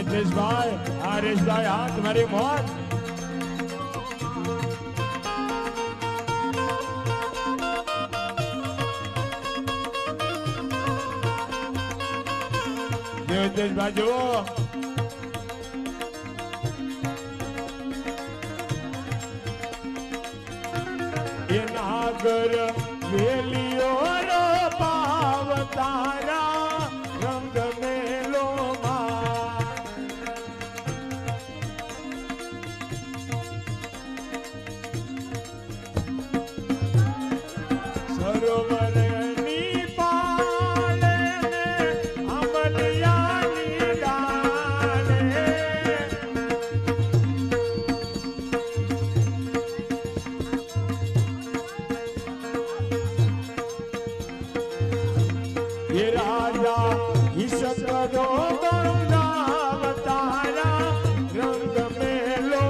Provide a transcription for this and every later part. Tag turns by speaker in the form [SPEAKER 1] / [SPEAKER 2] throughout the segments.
[SPEAKER 1] ગાયત્રીશભાઈ, હરેશભાઈ, હા તમારી મોત. દેવતેશભાઈ જુઓ. એ નાગર વેલીઓ રો પાવ તારા રંગ મેલો સરોવર ની પાલે અમલિયાની ડાલે ये राजा ईशक दो गंगाव तारा रंग मेलो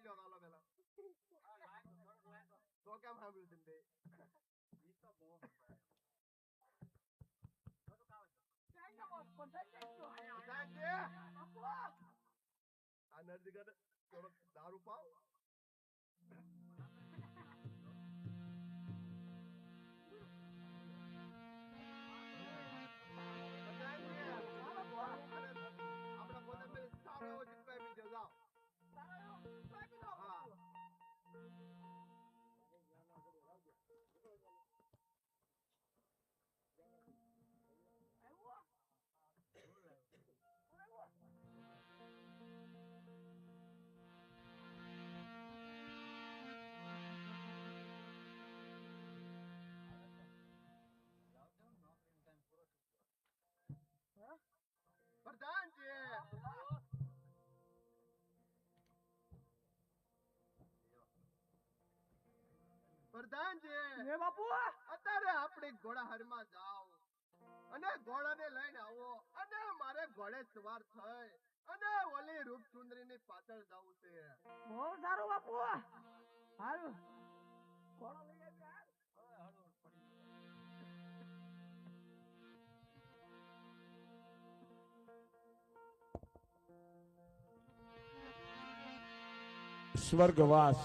[SPEAKER 2] લ્યો હાલો પેલા તો કેમ સાંભળ્યું તમે બે આ નરજી કરે થોડો દારૂ પાવ આપડા પોતે પેલી સારો એવો જીતવાય બીજો જાઓ હા પ્રધાનજી પ્રધાનજી
[SPEAKER 3] બાપુ
[SPEAKER 2] અત્યારે આપણે ઘોડાહારમાં જાઓ અને ઘોડાને લઈને આવો અને મારે ઘોડે સવાર થઈ અને ઓલી રૂપસુંદરીની પાછળ જવું છે
[SPEAKER 3] બહુ સારું બાપુ સારું ઘોડો લઈ આવી
[SPEAKER 1] સ્વર્ગવાસ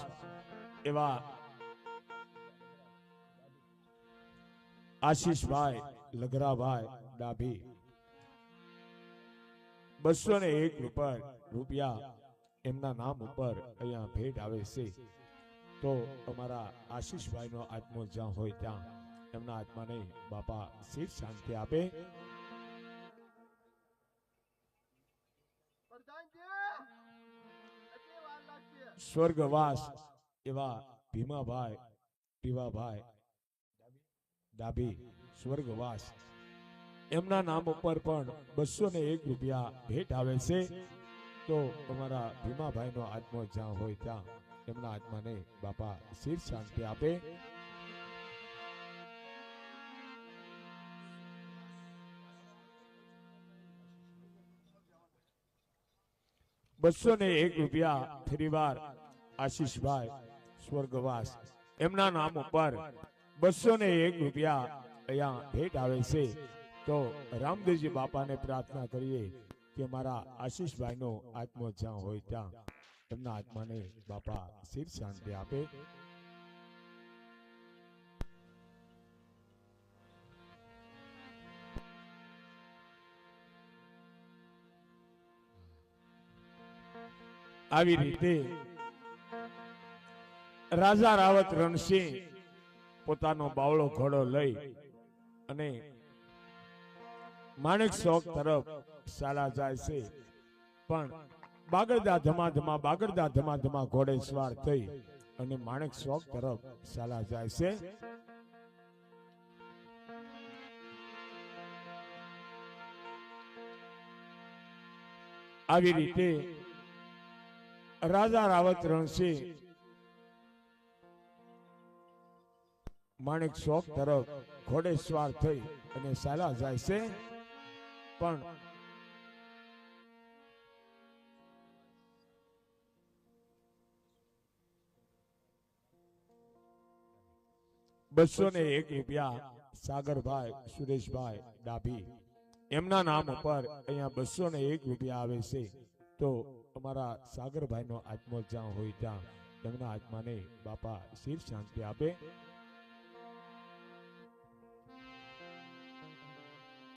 [SPEAKER 1] એવા આશીષભાઈ લગરાભાઈ ડાભી 201 રૂપિયા એમના નામ ઉપર અહીંયા ભેટ આવે છે. તો અમારા આશીષભાઈ નો આત્મો જ્યાં હોય ત્યાં એમના આત્માને બાપા શીખ શાંતિ આપે. સ્વર્ગવાસ એવા ભીમાભાઈ પીવાભાઈ ડાભી સ્વર્ગવાસ એમના નામ ઉપર પણ 201 રૂપિયા ભેટ આવે છે. તો અમારા ભીમાભાઈ નો આત્મો જ્યાં હોય ત્યાં એમના આત્માને બાપા શીખ શાંતિ આપે. ₹201 ફરીવાર આશીષભાઈ સ્વર્ગવાસ એમના નામ ઉપર 201 રૂપિયા અહીંયા ભેટ આવે છે. તો રામદેવજી બાપાને પ્રાર્થના કરીએ કે મારા આશીષભાઈ નો આત્મો જ્યાં હોય ત્યાં એમના આત્માને બાપા શીખ શાંતિ આપે. આવી રીતે રાજા રાવત રણસિંહ પોતાનો બાવળો ઘોડો લઈ અને માણેક ચોક તરફ ચાલા જાય છે. પણ બાગડદા ધમાધમા ઘોડે સવાર થઈ અને માણેક ચોક તરફ ચાલા જાય છે. આવી રીતે રાજા રાવત રણસિંહ માણેક ચોક તરફ ઘોડે સવાર થઈ અને ચાલા જાય છે. પણ 201 રૂપિયા સાગરભાઈ સુરેશભાઈ ડાભી એમના નામ ઉપર અહીંયા 201 રૂપિયા આવે છે. તો અમારા સાગરભાઈ નો આત્મો જ્યાં હોય ત્યાં એમના આત્માને બાપા શીખ શાંતિ આપે.